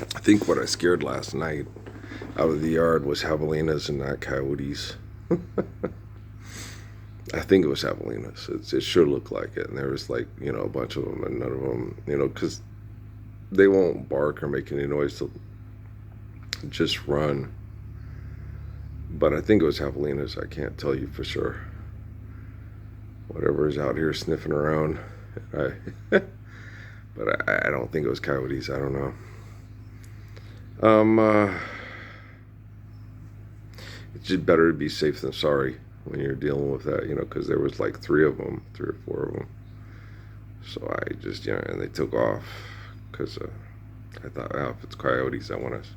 I think what I scared last night out of the yard was javelinas and not coyotes. I think it was javelinas. It sure looked like it. And there was like, a bunch of them, and none of them, because they won't bark or make any noise. They'll just run. But I think it was javelinas. I can't tell you for sure. Whatever is out here sniffing around. I, but I don't think it was coyotes. I don't know. It's just better to be safe than sorry when you're dealing with that, because there was like three or four of them. So I just, and they took off because I thought, if it's coyotes, I want to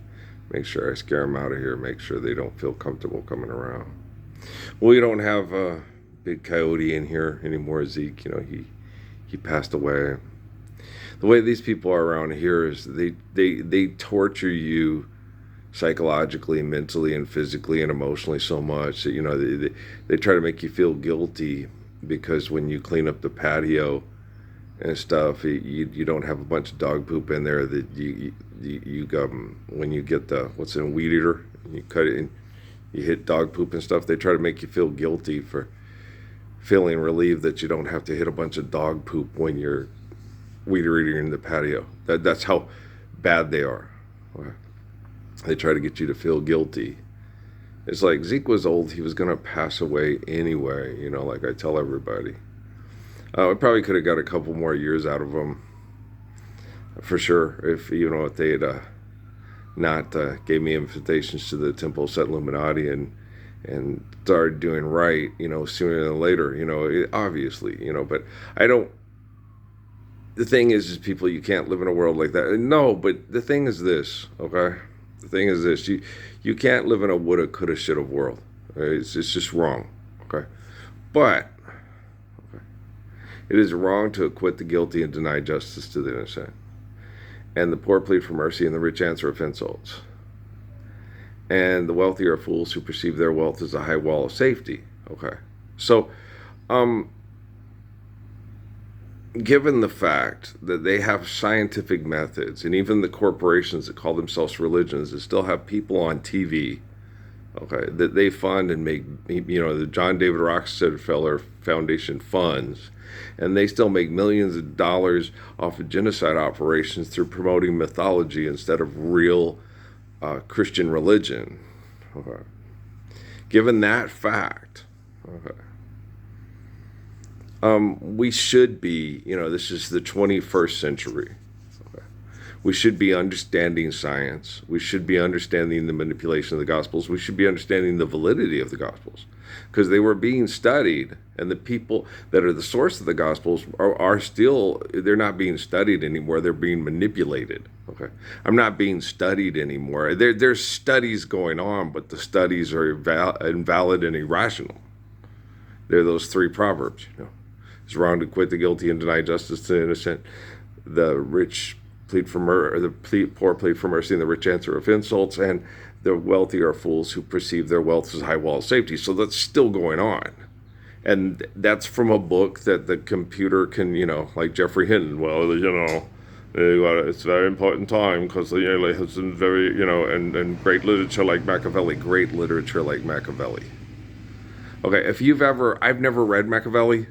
make sure I scare them out of here, make sure they don't feel comfortable coming around. Well, we don't have a big coyote in here anymore, Zeke. He passed away. The way these people are around here is they torture you psychologically, mentally, and physically and emotionally so much that they try to make you feel guilty because when you clean up the patio and stuff, you don't have a bunch of dog poop in there that you when you get the what's in a weed eater and you cut it and you hit dog poop and stuff. They try to make you feel guilty for feeling relieved that you don't have to hit a bunch of dog poop when you're weed eating in the patio. That's how bad they are. They try to get you to feel guilty. It's like Zeke was old. He was going to pass away anyway, like I tell everybody. I probably could have got a couple more years out of him, for sure, if they had not gave me invitations to the Temple Set Illuminati and started doing right, sooner than later, obviously, but I don't. The thing is people, you can't live in a world like that. No, but the thing is this, okay? The thing is this, you can't live in a woulda, coulda, shoulda world. Okay? It's just wrong, okay? But okay, it is wrong to acquit the guilty and deny justice to the innocent. And the poor plead for mercy, and the rich answer of insults. And the wealthy are fools who perceive their wealth as a high wall of safety. Okay, so given the fact that they have scientific methods, and even the corporations that call themselves religions that still have people on TV, okay, that they fund and make, the John David Rockefeller Foundation funds, and they still make millions of dollars off of genocide operations through promoting mythology instead of real Christian religion. Okay. Given that fact, okay, we should be, this is the 21st century. Okay. We should be understanding science. We should be understanding the manipulation of the Gospels. We should be understanding the validity of the Gospels, because they were being studied, and the people that are the source of the Gospels are still, they're not being studied anymore. They're being manipulated. Okay, I'm not being studied anymore. There's studies going on, but the studies are invalid and irrational. They're those three proverbs, It's wrong to acquit the guilty and deny justice to the innocent. The rich plead for poor plead for mercy, and the rich answer of insults. And the wealthy are fools who perceive their wealth as a high wall of safety. So that's still going on, and that's from a book that the computer can, like Jeffrey Hinton. Well, it's a very important time because it's very, and great literature like Machiavelli. Great literature like Machiavelli. Okay, I've never read Machiavelli.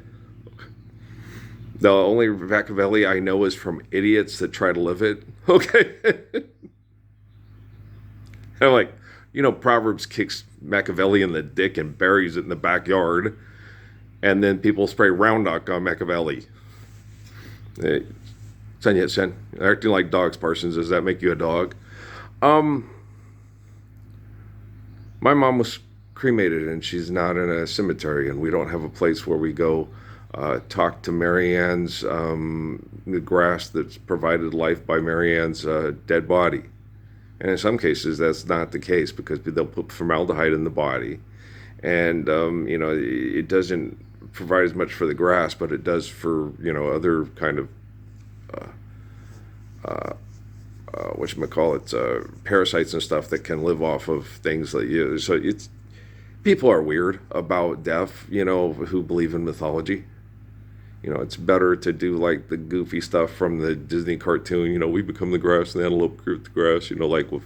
The only Machiavelli I know is from idiots that try to live it. Okay. I'm like, Proverbs kicks Machiavelli in the dick and buries it in the backyard. And then people spray Roundup on Machiavelli. Sen, acting like dogs, Parsons. Does that make you a dog? My mom was cremated, and she's not in a cemetery, and we don't have a place where we go talk to Marianne's, the grass that's provided life by Marianne's dead body. And in some cases, that's not the case, because they'll put formaldehyde in the body. And, it doesn't provide as much for the grass, but it does for, other kind of, parasites and stuff that can live off of things that so people are weird about death, who believe in mythology. It's better to do like the goofy stuff from the Disney cartoon. We become the grass, and the antelope grew the grass. Like with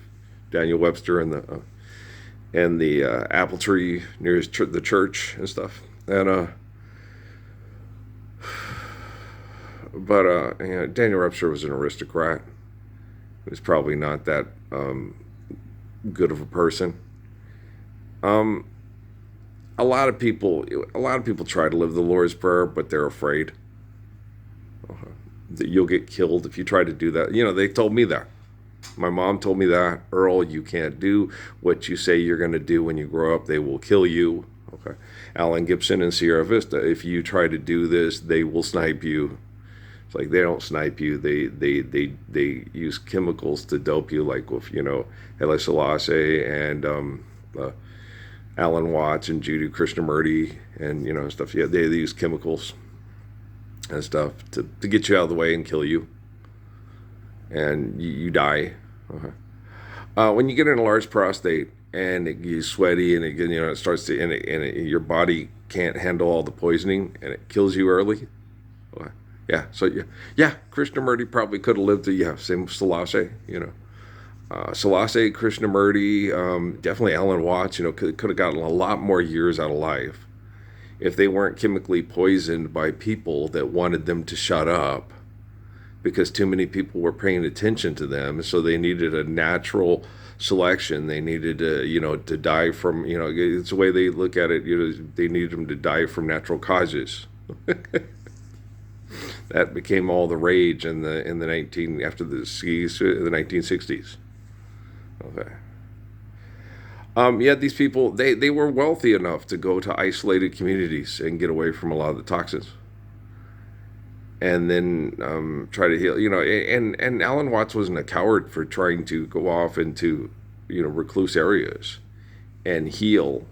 Daniel Webster and the apple tree near the church and stuff. And Daniel Webster was an aristocrat. He was probably not that good of a person. Um, a lot of people try to live the Lord's Prayer, but they're afraid that you'll get killed if you try to do that. They told me that. My mom told me that. Earl, you can't do what you say you're going to do when you grow up. They will kill you. Okay. Alan Gibson and Sierra Vista. If you try to do this, they will snipe you. It's like they don't snipe you. They use chemicals to dope you, like with Haile Selassie and Alan Watts and Judy Krishnamurti and stuff. Yeah, they use chemicals and stuff to get you out of the way and kill you, and you die. When you get an enlarged prostate and it gets sweaty and it starts to your body can't handle all the poisoning and it kills you early. Yeah, so yeah, Krishnamurti probably could have lived to same with Selassie. Selassie, Krishnamurti, definitely Alan Watts, could have gotten a lot more years out of life if they weren't chemically poisoned by people that wanted them to shut up because too many people were paying attention to them. So they needed a natural selection. They needed to die from, it's the way they look at it, they needed them to die from natural causes. That became all the rage after the 1960s. Okay. These people, they were wealthy enough to go to isolated communities and get away from a lot of the toxins. And then try to heal, and Alan Watts wasn't a coward for trying to go off into, recluse areas and heal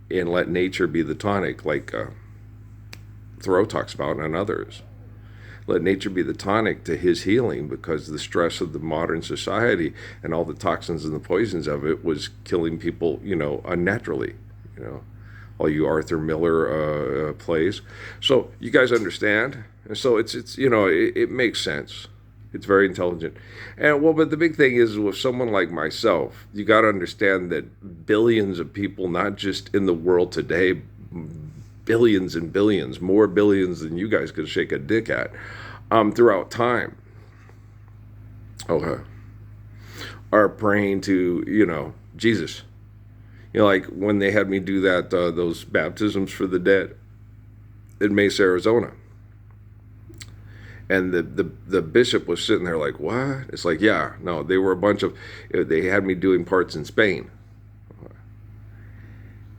and let nature be the tonic, like Thoreau talks about and others. Let nature be the tonic to his healing, because the stress of the modern society and all the toxins and the poisons of it was killing people, unnaturally, all you Arthur Miller plays. So you guys understand. And so it makes sense. It's very intelligent. But the big thing is with someone like myself, you got to understand that billions of people, not just in the world today, billions and billions, more billions than you guys could shake a dick at, throughout time, are praying to, Jesus. Like when they had me do that, those baptisms for the dead in Mesa, Arizona. And the bishop was sitting there like, what? It's like, yeah, no, they were they had me doing parts in Spain.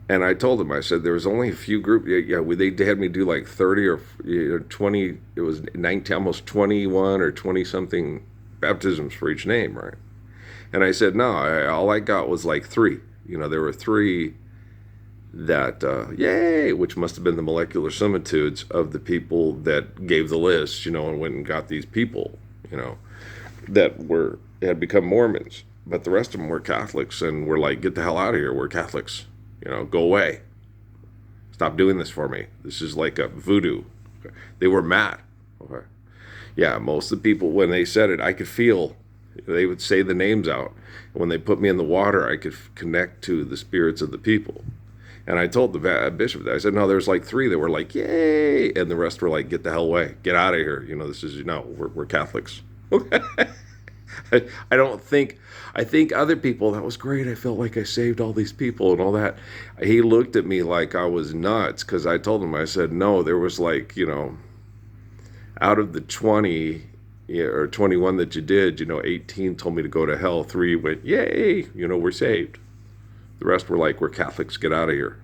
And I told them, I said, there was only a few groups. They had me do like 30 or 20. It was 19, almost 21 or 20 something baptisms for each name, right? And I said, no, all I got was like 3. There were 3 that, which must have been the molecular similitudes of the people that gave the list, and went and got these people, that had become Mormons. But the rest of them were Catholics and were like, get the hell out of here. We're Catholics. Go away. Stop doing this for me. This is like a voodoo. Okay. They were mad. Okay. Yeah, most of the people, when they said it, I could feel, they would say the names out. And when they put me in the water, I could connect to the spirits of the people. And I told the bishop that. I said, no, there's like 3 that were like, yay. And the rest were like, get the hell away. Get out of here. This is, we're Catholics. I think other people, that was great. I felt like I saved all these people and all that. He looked at me like I was nuts, because I told him, I said, no, there was like, out of the 20 or 21 that you did, 18 told me to go to hell. 3 went, yay, we're saved. The rest were like, we're Catholics, get out of here.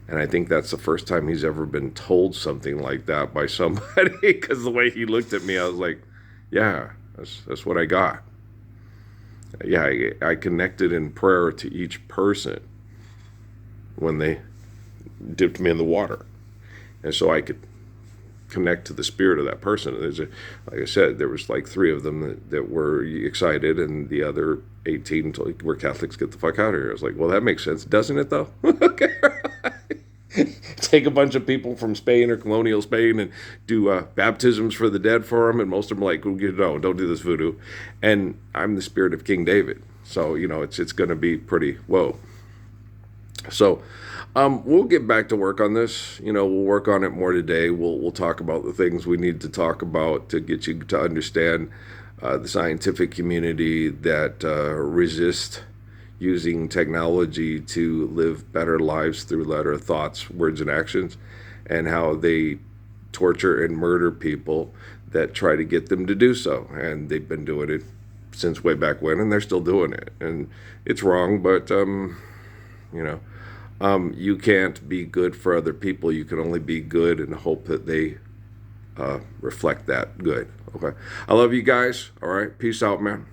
And I think that's the first time he's ever been told something like that by somebody, because the way he looked at me, I was like, yeah, that's what I got. Yeah, I connected in prayer to each person when they dipped me in the water. And so I could connect to the spirit of that person. Like I said, there was like 3 of them that were excited, and the other 18 told, we're Catholics, get the fuck out of here. I was like, well, that makes sense, doesn't it, though? Okay. take a bunch of people from Spain or colonial Spain and do baptisms for the dead for them, and most of them are like, no, don't do this voodoo. And I'm the spirit of King David, so it's going to be pretty whoa. So we'll get back to work on this. We'll work on it more today. We'll talk about the things we need to talk about to get you to understand the scientific community that resist using technology to live better lives through letter thoughts, words, and actions, and how they torture and murder people that try to get them to do so. And they've been doing it since way back when, and they're still doing it. And it's wrong, but you can't be good for other people. You can only be good and hope that they reflect that good. Okay. I love you guys. All right. Peace out, man.